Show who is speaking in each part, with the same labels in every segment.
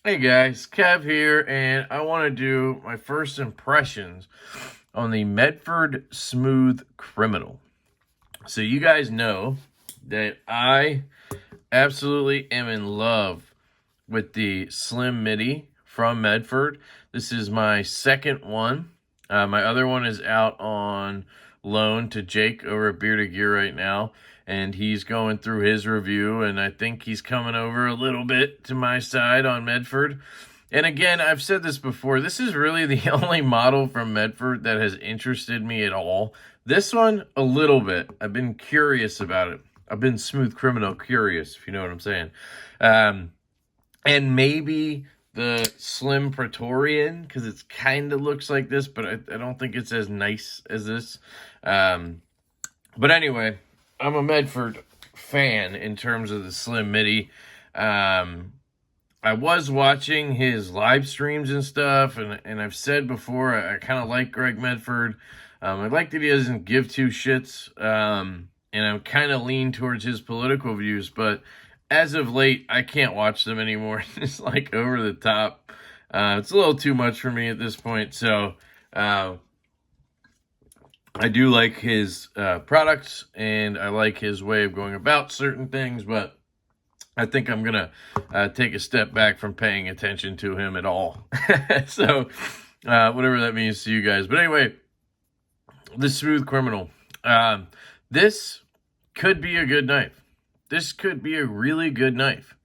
Speaker 1: Hey guys, Kev here, and I want to do my first impressions on the Medford Smooth Criminal. So you guys know that I absolutely am in love with the Slim Midi from Medford. This is my second one. My other one is out on loan to Jake over at Bearded Gear right now, and he's going through his review, and I think he's coming over a little bit to my side on Medford. And again, I've said this before, this is really the only model from Medford that has interested me at all. This one, a little bit. I've been curious about it. I've been Smooth Criminal curious, if you know what I'm saying. And maybe the Slim Praetorian, because it kind of looks like this, but I don't think it's as nice as this. But anyway, I'm a Medford fan in terms of the Slim Midi. I was watching his live streams and stuff, and I've said before, I kind of like Greg Medford. I like that he doesn't give two shits, and I'm kind of lean towards his political views, but as of late, I can't watch them anymore. It's like over the top. It's a little too much for me at this point, so I do like his products, and I like his way of going about certain things, but I think I'm going to take a step back from paying attention to him at all. So, whatever that means to you guys. But anyway, the Smooth Criminal. This could be a good knife. This could be a really good knife.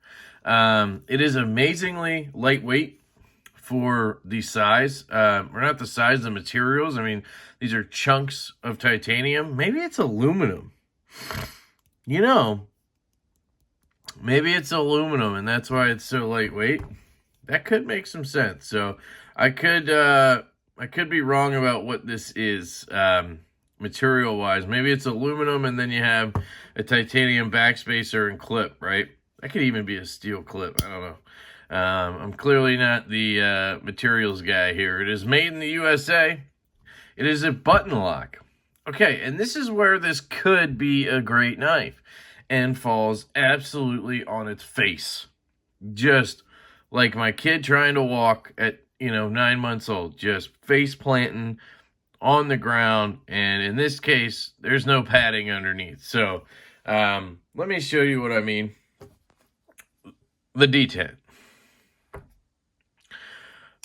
Speaker 1: It is amazingly lightweight for the size. Or not the size, the materials. I mean, these are chunks of titanium. Maybe it's aluminum. You know, maybe it's aluminum, and that's why it's so lightweight. That could make some sense. So I could be wrong about what this is material-wise. Maybe it's aluminum, and then you have a titanium backspacer and clip, right? That could even be a steel clip. I don't know. I'm clearly not the materials guy here. It is made in the USA. It is a button lock. Okay, and this is where this could be a great knife and falls absolutely on its face. Just like my kid trying to walk at, 9 months old, just face planting on the ground, and in this case, there's no padding underneath. So, let me show you what I mean. The Detent.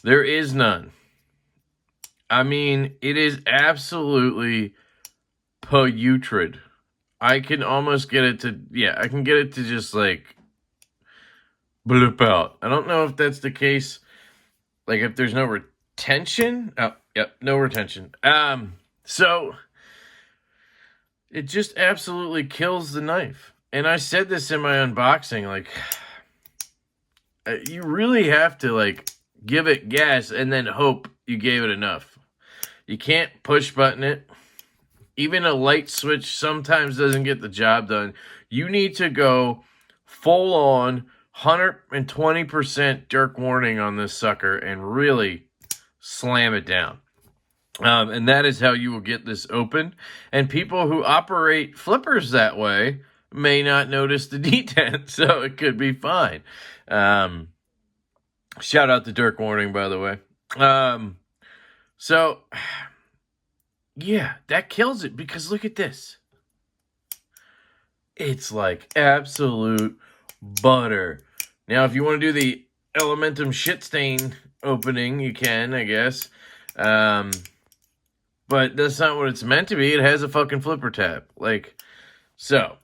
Speaker 1: There is none. I mean, it is absolutely putrid. I can almost get it to, I can get it to just like bloop out. I don't know if that's the case. Like if there's no retention. Oh, yep, no retention. So it just absolutely kills the knife. And I said this in my unboxing, like you really have to like give it gas and then hope you gave it enough. You can't push button it. Even a light switch sometimes doesn't get the job done. You need to go full on 120% jerk warning on this sucker and really slam it down. And that is how you will get this open. And people who operate flippers that way may not notice the detent, so it could be fine. Shout out to Dirk Warning, by the way. So, yeah, that kills it because look at this. It's like absolute butter. Now, if you want to do the Elementum shit stain opening, you can, I guess. But that's not what it's meant to be. It has a fucking flipper tab. Like, so.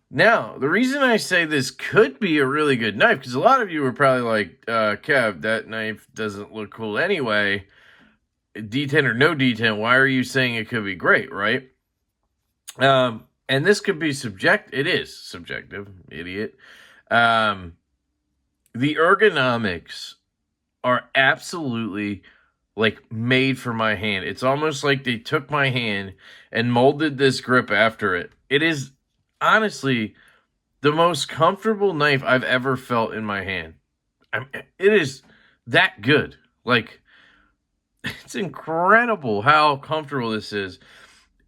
Speaker 1: Now, the reason I say this could be a really good knife, because a lot of you are probably like, Kev, that knife doesn't look cool anyway. Detent or no detent, why are you saying it could be great, right? And this could be it is subjective, idiot. The ergonomics are absolutely like made for my hand. It's almost like they took my hand and molded this grip after it. It is honestly the most comfortable knife I've ever felt in my hand. It is that good. Like, it's incredible how comfortable this is.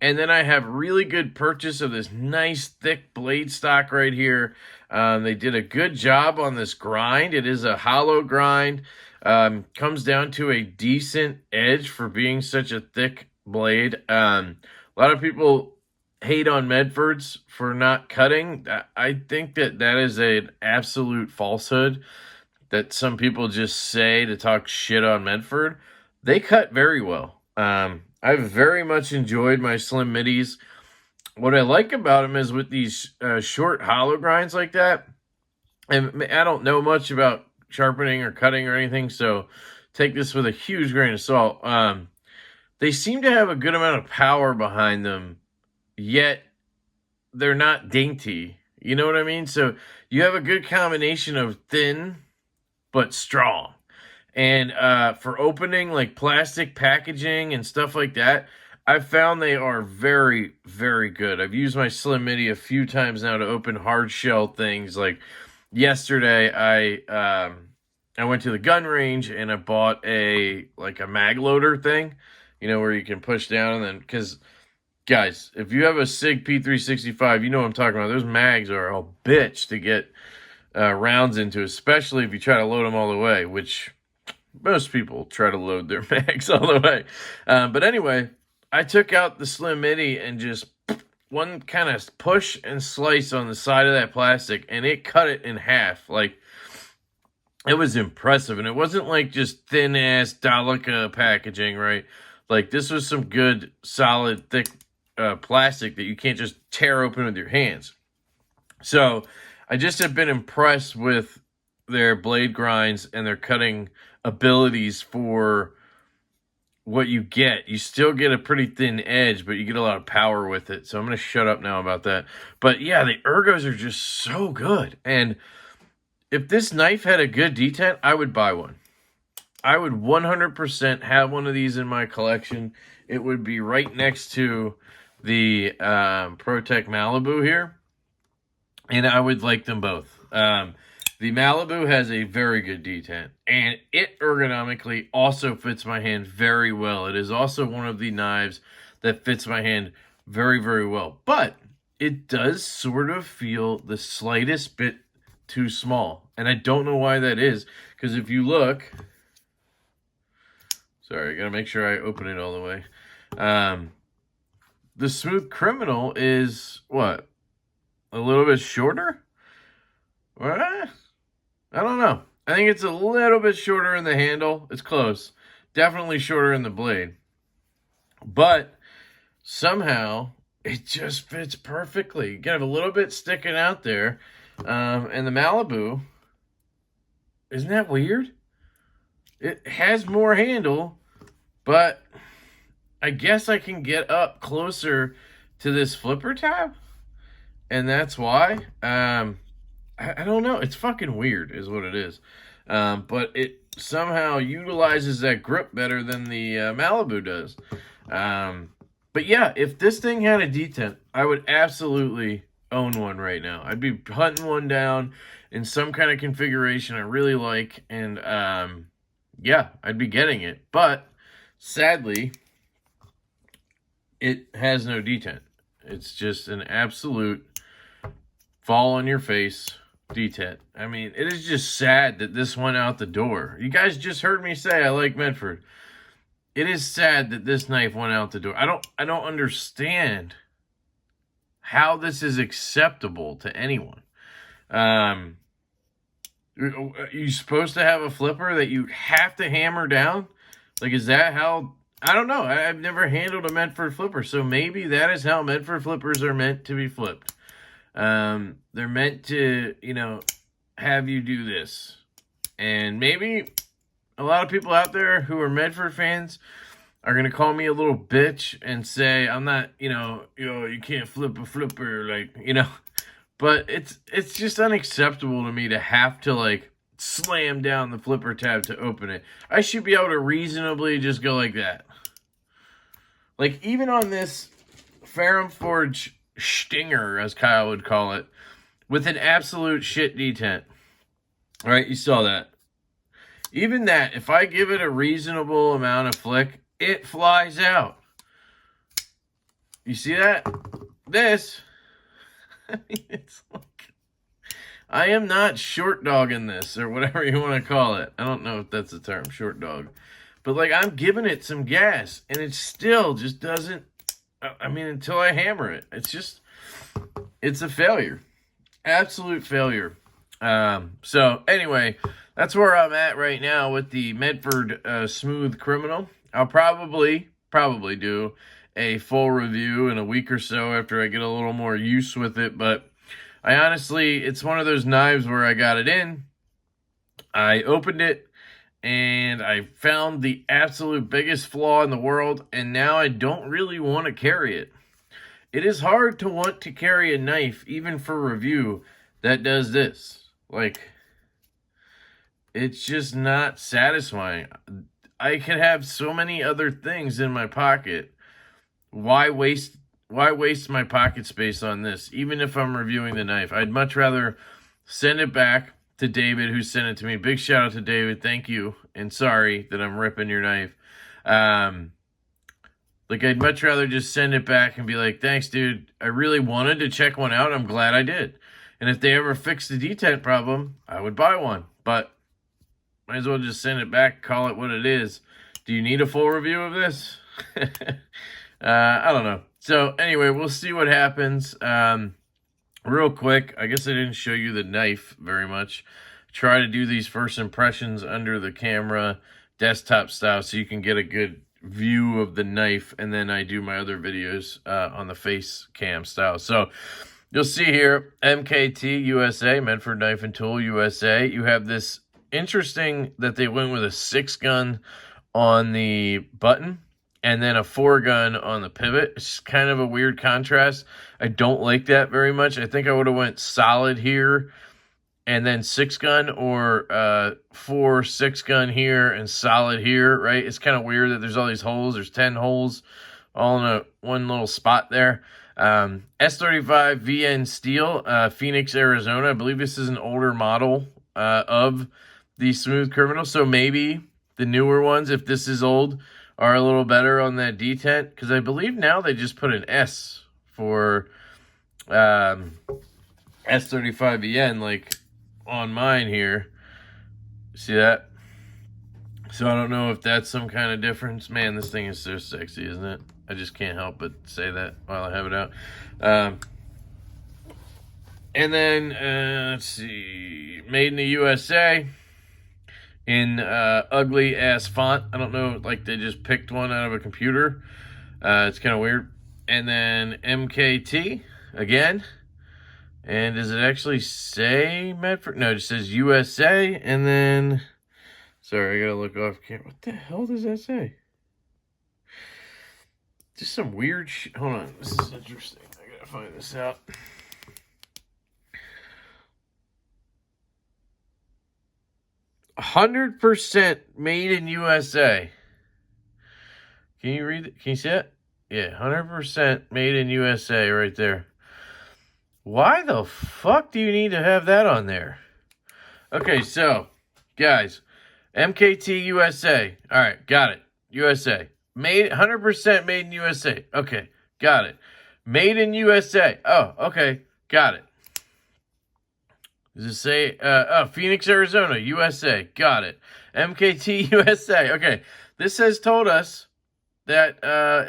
Speaker 1: And then I have really good purchase of this nice thick blade stock right here. They did a good job on this grind. It is a hollow grind. Comes down to a decent edge for being such a thick blade. A lot of people hate on Medfords for not cutting. I think that is an absolute falsehood that some people just say to talk shit on Medford. They cut very well. I've very much enjoyed my slim middies. What I like about them is with these short hollow grinds like that, and I don't know much about sharpening or cutting or anything, so take this with a huge grain of salt. They seem to have a good amount of power behind them, yet they're not dainty. You know what I mean? So you have a good combination of thin but strong. And for opening like plastic packaging and stuff like that, I've found they are very, very good. I've used my Slim Midi a few times now to open hard shell things. Like yesterday, I went to the gun range and I bought a mag loader thing, you know, where you can push down and then, because guys, if you have a SIG P365, you know what I'm talking about. Those mags are a bitch to get rounds into, especially if you try to load them all the way, which most people try to load their mags all the way. But anyway, I took out the Slim Midi and just one kind of push and slice on the side of that plastic, and it cut it in half. Like, it was impressive, and it wasn't like just thin-ass Dalica packaging, right? Like, this was some good, solid, thick plastic that you can't just tear open with your hands. So I just have been impressed with their blade grinds and their cutting abilities for what you get. You still get a pretty thin edge, but you get a lot of power with it. So I'm going to shut up now about that. But yeah, the ergos are just so good. And if this knife had a good detent, I would buy one. I would 100% have one of these in my collection. It would be right next to the ProTech Malibu here. And I would like them both. The Malibu has a very good detent, and it ergonomically also fits my hand very well. It is also one of the knives that fits my hand very, very well. But it does sort of feel the slightest bit too small. And I don't know why that is, because if you look... Sorry, I got to make sure I open it all the way. The Smooth Criminal is, what, a little bit shorter? What? I don't know. I think it's a little bit shorter in the handle. It's close. Definitely shorter in the blade. But somehow it just fits perfectly. You got a little bit sticking out there. And the Malibu, isn't that weird? It has more handle, but I guess I can get up closer to this flipper tab. And that's why. I don't know. It's fucking weird is what it is. But it somehow utilizes that grip better than the Malibu does. But yeah, if this thing had a detent, I would absolutely own one right now. I'd be hunting one down in some kind of configuration I really like. And yeah, I'd be getting it. But sadly, it has no detent. It's just an absolute fall on your face detent. I mean, it is just sad that this went out the door. You guys just heard me say I like Medford. It is sad that this knife went out the door. I don't understand how this is acceptable to anyone. You're supposed to have a flipper that you have to hammer down? Like, is that how... I don't know. I've never handled a Medford flipper, so maybe that is how Medford flippers are meant to be flipped. They're meant to, you know, have you do this. And maybe a lot of people out there who are Medford fans are going to call me a little bitch and say, I'm not, you can't flip a flipper, like, but it's just unacceptable to me to have to, like, slam down the flipper tab to open it. I should be able to reasonably just go like that. Like, even on this Ferrum Forge Stinger, as Kyle would call it, with an absolute shit detent. All right, you saw that. Even that, if I give it a reasonable amount of flick, it flies out. You see that? This, I mean, it's like, I am not short dogging this, or whatever you want to call it. I don't know if that's the term, short dog. But, like, I'm giving it some gas, and it still just doesn't, I mean, until I hammer it. It's a failure. Absolute failure. So, anyway, that's where I'm at right now with the Medford Smooth Criminal. I'll probably do a full review in a week or so after I get a little more use with it, but I honestly, it's one of those knives where I got it in, I opened it, and I found the absolute biggest flaw in the world, and now I don't really want to carry it. It is hard to want to carry a knife, even for review, that does this. Like, it's just not satisfying. I could have so many other things in my pocket. Why waste my pocket space on this, even if I'm reviewing the knife? I'd much rather send it back to David, who sent it to me. Big shout out to David. Thank you. And sorry that I'm ripping your knife. Like, I'd much rather just send it back and be like, thanks, dude. I really wanted to check one out. I'm glad I did. And if they ever fix the detent problem, I would buy one. But might as well just send it back, call it what it is. Do you need a full review of this? I don't know. So anyway, we'll see what happens. Real quick, I guess I didn't show you the knife very much. Try to do these first impressions under the camera, desktop style, so you can get a good view of the knife, and then I do my other videos on the face cam style. So you'll see here, MKT USA, Medford Knife and Tool USA. You have this interesting that they went with a 6-gun on the button and then a 4-gun on the pivot. It's kind of a weird contrast. I don't like that very much. I think I would have went solid here and then 6-gun, or 4 6-gun here and solid here, right? It's kind of weird that there's all these holes. There's 10 holes all in one little spot there. S35 VN steel, Phoenix, Arizona. I believe this is an older model of the Smooth Criminal, so maybe the newer ones, if this is old, are a little better on that detent, because I believe now they just put an S for S35VN, like on mine here. See that? So I don't know if that's some kind of difference. Man, this thing is so sexy, isn't it? I just can't help but say that while I have it out. And then, let's see, made in the USA in ugly ass font. I don't know, like they just picked one out of a computer. It's kind of weird. And then MKT again. And does it actually say Medford? No, it just says USA. And then, sorry, I gotta look off camera. What the hell does that say? Just some weird shit. Hold on, this is interesting. I gotta find this out. "100% made in USA." Can you read it? Can you see it? Yeah, 100% made in USA right there. Why the fuck do you need to have that on there? Okay, so, guys, MKT USA. All right, got it. USA. Made 100% made in USA. Okay, got it. Made in USA. Oh, okay, got it. Does it say, Phoenix, Arizona, USA. Got it. MKT USA. Okay, this has told us that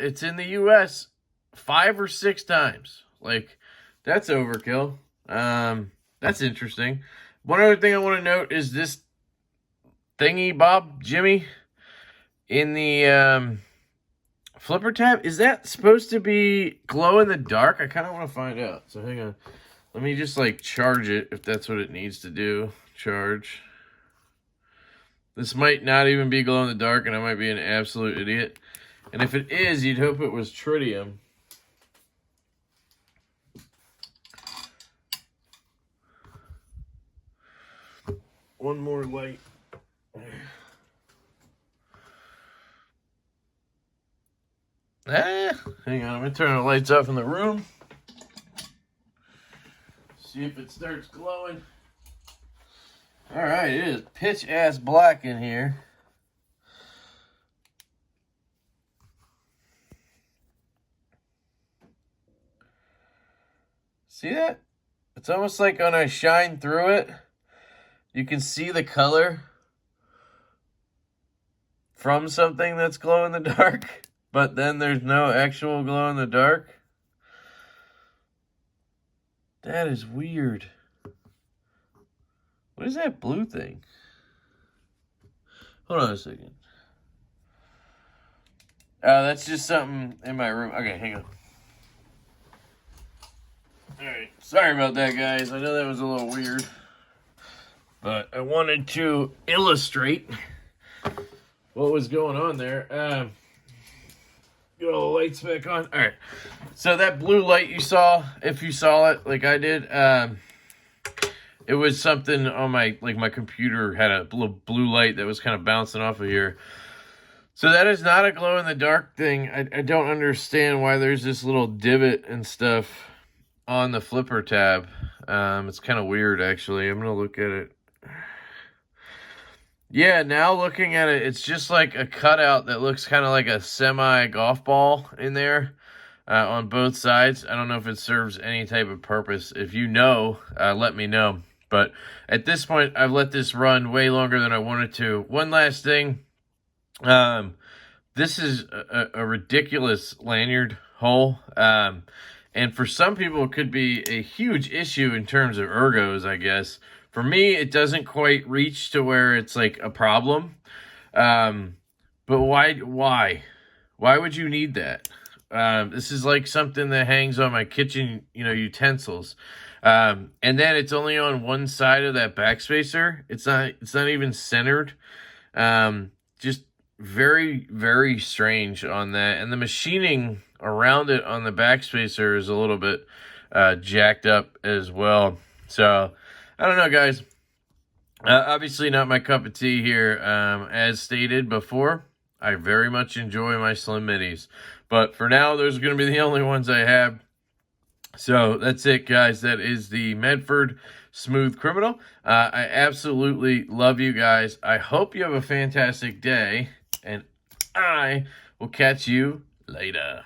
Speaker 1: it's in the US 5 or 6 times. Like, that's overkill. That's interesting. One other thing I want to note is this thingy bob, Jimmy, in the flipper tab. Is that supposed to be glow in the dark? I kind of want to find out. So hang on. Let me just like charge it if that's what it needs to do. Charge. This might not even be glow in the dark, and I might be an absolute idiot. And if it is, you'd hope it was tritium. One more light. Hang on, I'm gonna turn the lights off in the room. See See if it starts glowing. All right, it is pitch ass black in here. See that? It's almost like when I shine through it, you can see the color from something that's glow in the dark, but then there's no actual glow in the dark. That is weird. What is that blue thing? Hold on a second. That's just something in my room. Okay, hang on. Alright, sorry about that, guys. I know that was a little weird, but I wanted to illustrate what was going on there. Get all the lights back on. Alright, so that blue light you saw, if you saw it like I did, it was something on my computer had a blue light that was kind of bouncing off of here. So that is not a glow-in-the-dark thing. I don't understand why there's this little divot and stuff on the flipper tab. It's kind of weird, actually. I'm going to look at it. Yeah, now looking at it, it's just like a cutout that looks kind of like a semi-golf ball in there on both sides. I don't know if it serves any type of purpose. If you know, let me know. But at this point, I've let this run way longer than I wanted to. One last thing. This is a ridiculous lanyard hole. And for some people, it could be a huge issue in terms of ergos, I guess. For me, it doesn't quite reach to where it's like a problem. But why? Why would you need that? This is like something that hangs on my kitchen, utensils. And then it's only on one side of that backspacer. It's not even centered. Just very, very strange on that. And the machining around it on the backspacer is a little bit jacked up as well. So, I don't know, guys. Obviously not my cup of tea here. As stated before, I very much enjoy my Slim Minis. But for now, those are going to be the only ones I have. So, that's it, guys. That is the Medford Smooth Criminal. I absolutely love you guys. I hope you have a fantastic day. And I will catch you later.